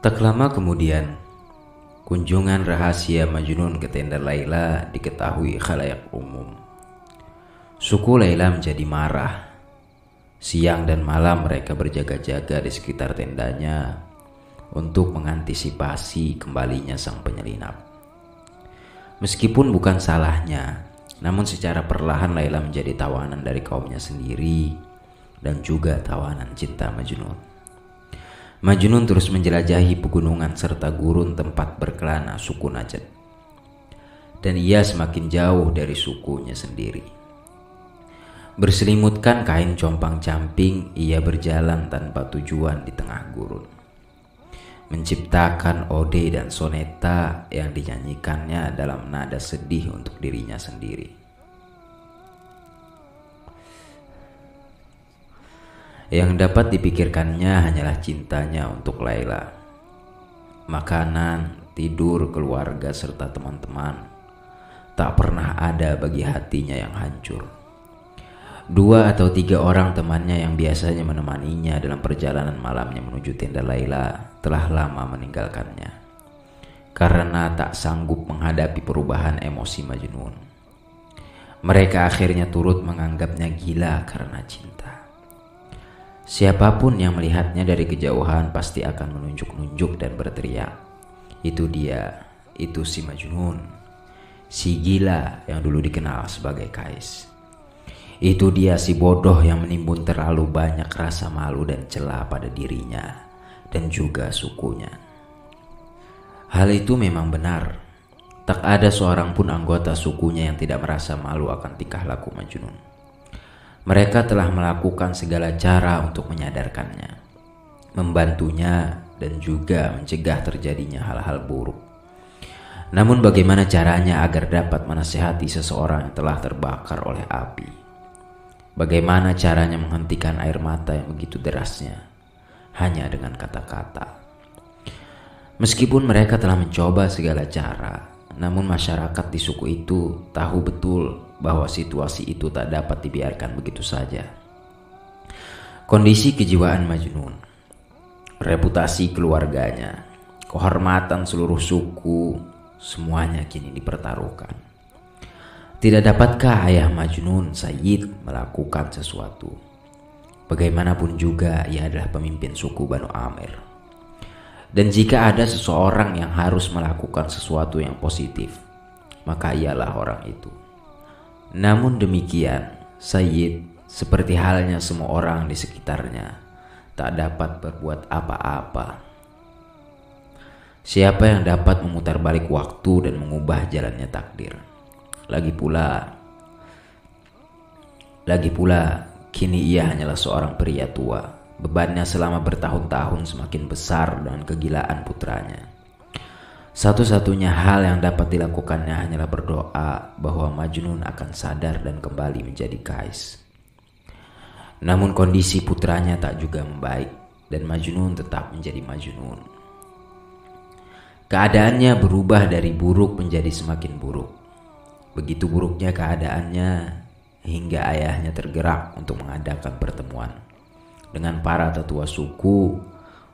Tak lama kemudian, kunjungan rahasia Majnun ke tenda Laila diketahui khalayak umum. Suku Laila menjadi marah. Siang dan malam mereka berjaga-jaga di sekitar tendanya untuk mengantisipasi kembalinya sang penyelinap. Meskipun bukan salahnya, namun secara perlahan Laila menjadi tawanan dari kaumnya sendiri dan juga tawanan cinta Majnun. Majnun terus menjelajahi pegunungan serta gurun tempat berkelana suku Najd, dan ia semakin jauh dari sukunya sendiri. Berselimutkan kain compang-camping, ia berjalan tanpa tujuan di tengah gurun, menciptakan ode dan soneta yang dinyanyikannya dalam nada sedih untuk dirinya sendiri. Yang dapat dipikirkannya hanyalah cintanya untuk Laila. Makanan, tidur, keluarga, serta teman-teman tak pernah ada bagi hatinya yang hancur. 2 atau 3 orang temannya yang biasanya menemaninya dalam perjalanan malamnya menuju tenda Laila telah lama meninggalkannya karena tak sanggup menghadapi perubahan emosi Majnun. Mereka akhirnya turut menganggapnya gila karena cinta. Siapapun yang melihatnya dari kejauhan pasti akan menunjuk-nunjuk dan berteriak, "Itu dia, itu si Majnun, si gila yang dulu dikenal sebagai Kais. Itu dia si bodoh yang menimbun terlalu banyak rasa malu dan celah pada dirinya dan juga sukunya." Hal itu memang benar. Tak ada seorang pun anggota sukunya yang tidak merasa malu akan tingkah laku Majnun. Mereka telah melakukan segala cara untuk menyadarkannya, membantunya, dan juga mencegah terjadinya hal-hal buruk. Namun bagaimana caranya agar dapat menasihati seseorang yang telah terbakar oleh api? Bagaimana caranya menghentikan air mata yang begitu derasnya? Hanya dengan kata-kata. Meskipun mereka telah mencoba segala cara, namun masyarakat di suku itu tahu betul bahwa situasi itu tak dapat dibiarkan begitu saja. Kondisi kejiwaan Majnun, reputasi keluarganya, kehormatan seluruh suku, semuanya kini dipertaruhkan. Tidak dapatkah ayah Majnun, Sayyid, melakukan sesuatu? Bagaimanapun juga ia adalah pemimpin suku Banu Amir. Dan jika ada seseorang yang harus melakukan sesuatu yang positif, maka ialah orang itu. Namun demikian, Sayyid, seperti halnya semua orang di sekitarnya, tak dapat berbuat apa-apa. Siapa yang dapat memutar balik waktu dan mengubah jalannya takdir? Lagi pula, kini ia hanyalah seorang pria tua. Bebannya selama bertahun-tahun semakin besar dengan kegilaan putranya. Satu-satunya hal yang dapat dilakukannya hanyalah berdoa bahwa Majnun akan sadar dan kembali menjadi Kais. Namun kondisi putranya tak juga membaik dan Majnun tetap menjadi Majnun. Keadaannya berubah dari buruk menjadi semakin buruk. Begitu buruknya keadaannya hingga ayahnya tergerak untuk mengadakan pertemuan dengan para tetua suku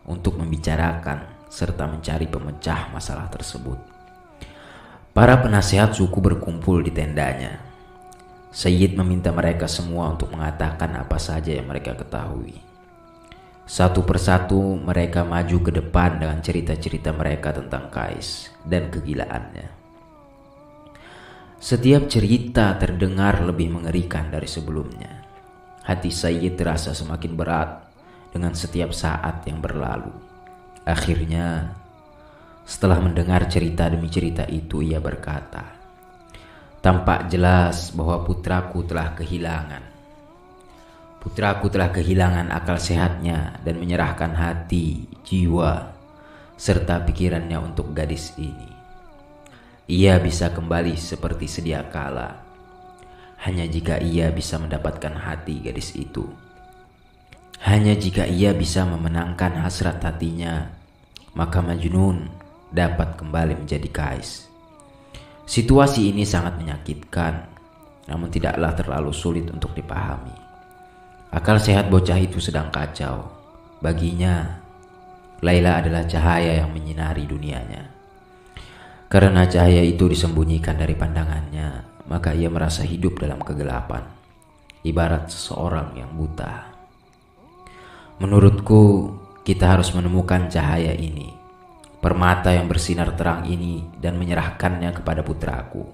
untuk membicarakan serta mencari pemecah masalah tersebut. Para penasehat suku berkumpul di tendanya. Sayyid meminta mereka semua untuk mengatakan apa saja yang mereka ketahui. Satu persatu mereka maju ke depan dengan cerita-cerita mereka tentang Kais dan kegilaannya. Setiap cerita terdengar lebih mengerikan dari sebelumnya. Hati Sayyid terasa semakin berat dengan setiap saat yang berlalu. Akhirnya, setelah mendengar cerita demi cerita itu, ia berkata, "Tampak jelas bahwa putraku telah kehilangan. Putraku telah kehilangan akal sehatnya dan menyerahkan hati, jiwa, serta pikirannya untuk gadis ini. Ia bisa kembali seperti sedia kala hanya jika ia bisa mendapatkan hati gadis itu. Hanya jika ia bisa memenangkan hasrat hatinya, maka Majnun dapat kembali menjadi Kais." Situasi ini sangat menyakitkan, namun tidaklah terlalu sulit untuk dipahami. Akal sehat bocah itu sedang kacau. Baginya, Laila adalah cahaya yang menyinari dunianya. Karena cahaya itu disembunyikan dari pandangannya, maka ia merasa hidup dalam kegelapan, ibarat seseorang yang buta. Menurutku, kita harus menemukan cahaya ini, permata yang bersinar terang ini, dan menyerahkannya kepada putraku.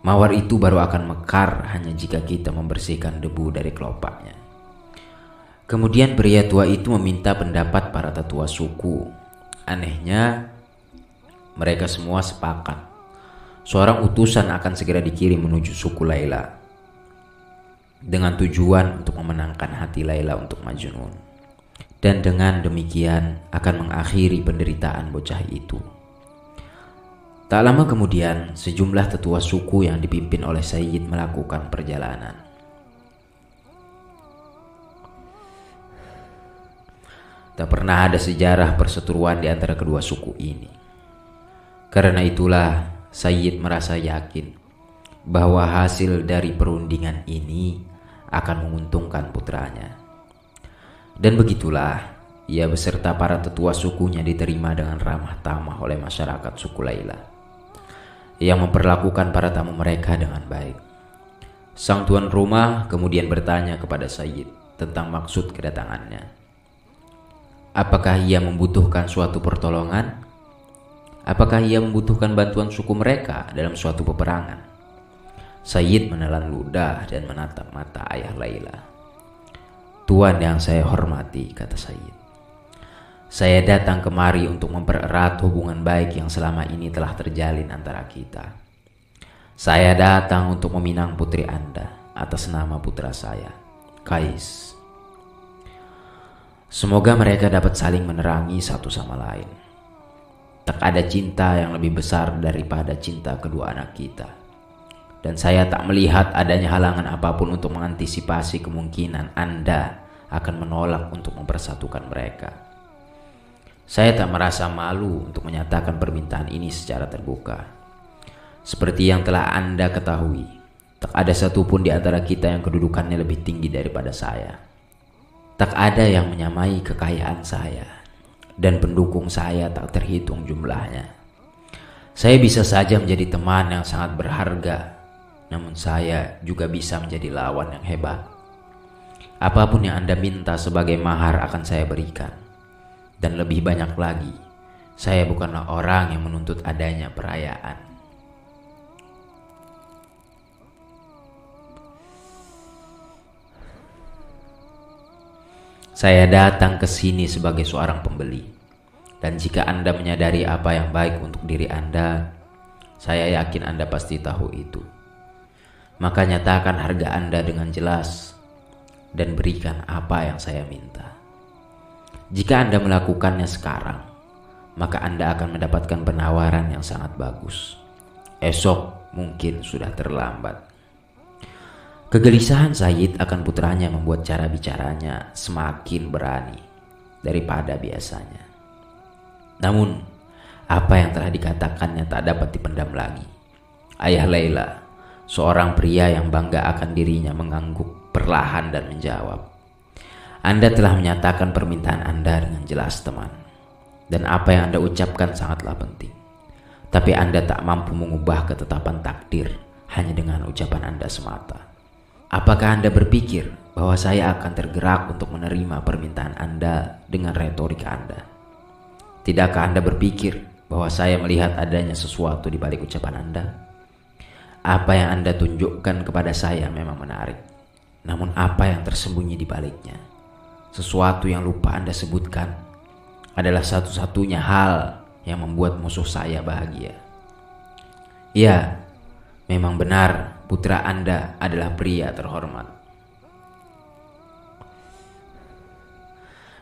Mawar itu baru akan mekar hanya jika kita membersihkan debu dari kelopaknya. Kemudian pria tua itu meminta pendapat para tetua suku. Anehnya, mereka semua sepakat. Seorang utusan akan segera dikirim menuju suku Laila dengan tujuan untuk memenangkan hati Laila untuk Majnun. Dan dengan demikian akan mengakhiri penderitaan bocah itu. Tak lama kemudian, sejumlah tetua suku yang dipimpin oleh Sayyid melakukan perjalanan. Tak pernah ada sejarah perseteruan di antara kedua suku ini. Karena itulah Sayyid merasa yakin bahwa hasil dari perundingan ini akan menguntungkan putranya. Dan begitulah ia beserta para tetua sukunya diterima dengan ramah tamah oleh masyarakat suku Laila, yang memperlakukan para tamu mereka dengan baik. Sang tuan rumah kemudian bertanya kepada Sayyid tentang maksud kedatangannya. Apakah ia membutuhkan suatu pertolongan? Apakah ia membutuhkan bantuan suku mereka dalam suatu peperangan? Sayyid menelan ludah dan menatap mata ayah Laila. Tuan yang saya hormati, kata Sayyid. Saya datang kemari untuk mempererat hubungan baik yang selama ini telah terjalin antara kita. Saya datang untuk meminang putri Anda atas nama putra saya, Kais. Semoga mereka dapat saling menerangi satu sama lain. Tak ada cinta yang lebih besar daripada cinta kedua anak kita. Dan saya tak melihat adanya halangan apapun untuk mengantisipasi kemungkinan Anda akan menolak untuk mempersatukan mereka. Saya tak merasa malu untuk menyatakan permintaan ini secara terbuka. Seperti yang telah Anda ketahui, tak ada satupun di antara kita yang kedudukannya lebih tinggi daripada saya. Tak ada yang menyamai kekayaan saya. Dan pendukung saya tak terhitung jumlahnya. Saya bisa saja menjadi teman yang sangat berharga, namun saya juga bisa menjadi lawan yang hebat. Apapun yang Anda minta sebagai mahar akan saya berikan. Dan lebih banyak lagi, saya bukanlah orang yang menuntut adanya perayaan. Saya datang ke sini sebagai seorang pembeli. Dan jika Anda menyadari apa yang baik untuk diri Anda, saya yakin Anda pasti tahu itu. Maka nyatakan harga Anda dengan jelas dan berikan apa yang saya minta. Jika Anda melakukannya sekarang, maka Anda akan mendapatkan penawaran yang sangat bagus. Esok mungkin sudah terlambat. Kegelisahan Sayyid akan putranya membuat cara bicaranya semakin berani daripada biasanya. Namun, apa yang telah dikatakannya tak dapat dipendam lagi. Ayah Laila, seorang pria yang bangga akan dirinya, mengangguk perlahan dan menjawab. Anda telah menyatakan permintaan Anda dengan jelas, teman. Dan apa yang Anda ucapkan sangatlah penting. Tapi Anda tak mampu mengubah ketetapan takdir hanya dengan ucapan Anda semata. Apakah Anda berpikir bahwa saya akan tergerak untuk menerima permintaan Anda dengan retorika Anda? Tidakkah Anda berpikir bahwa saya melihat adanya sesuatu di balik ucapan Anda? Apa yang Anda tunjukkan kepada saya memang menarik. Namun apa yang tersembunyi di baliknya? Sesuatu yang lupa Anda sebutkan adalah satu-satunya hal yang membuat musuh saya bahagia. Ya, memang benar putra Anda adalah pria terhormat.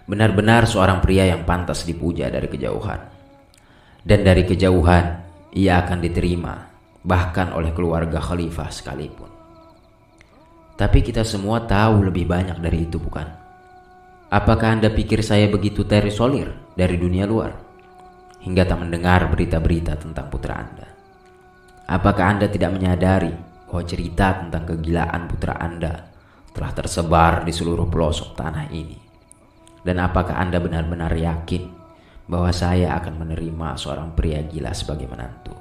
Benar-benar seorang pria yang pantas dipuja dari kejauhan. Dan dari kejauhan ia akan diterima bahkan oleh keluarga khalifah sekalipun. Tapi kita semua tahu lebih banyak dari itu, bukan? Apakah Anda pikir saya begitu terisolir dari dunia luar hingga tak mendengar berita-berita tentang putra Anda? Apakah Anda tidak menyadari bahwa cerita tentang kegilaan putra Anda telah tersebar di seluruh pelosok tanah ini? Dan apakah Anda benar-benar yakin bahwa saya akan menerima seorang pria gila sebagai menantu?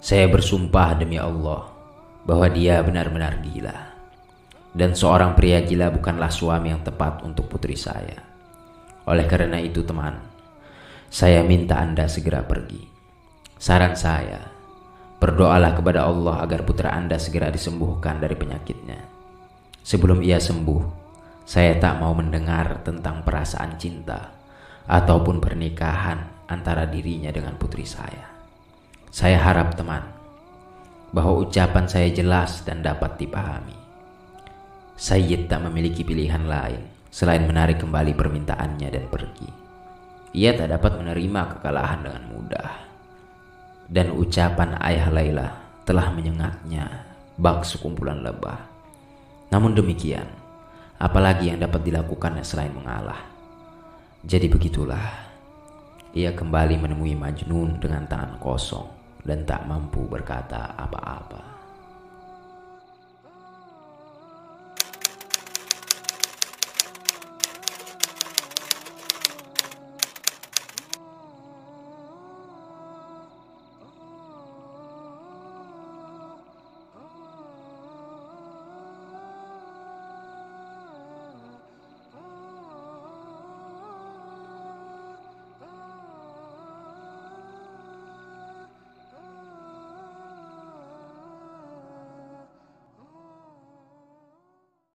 Saya bersumpah demi Allah bahwa dia benar-benar gila. Dan seorang pria gila bukanlah suami yang tepat untuk putri saya. Oleh karena itu teman, saya minta Anda segera pergi. Saran saya, berdoalah kepada Allah agar putra Anda segera disembuhkan dari penyakitnya. Sebelum ia sembuh, saya tak mau mendengar tentang perasaan cinta ataupun pernikahan antara dirinya dengan putri saya. Saya harap teman, bahwa ucapan saya jelas dan dapat dipahami. Sayyid tak memiliki pilihan lain selain menarik kembali permintaannya dan pergi. Ia tak dapat menerima kekalahan dengan mudah. Dan ucapan ayah Laila telah menyengatnya bak sekumpulan lebah. Namun demikian, apalagi yang dapat dilakukannya selain mengalah? Jadi begitulah, ia kembali menemui Majnun dengan tangan kosong dan tak mampu berkata apa-apa.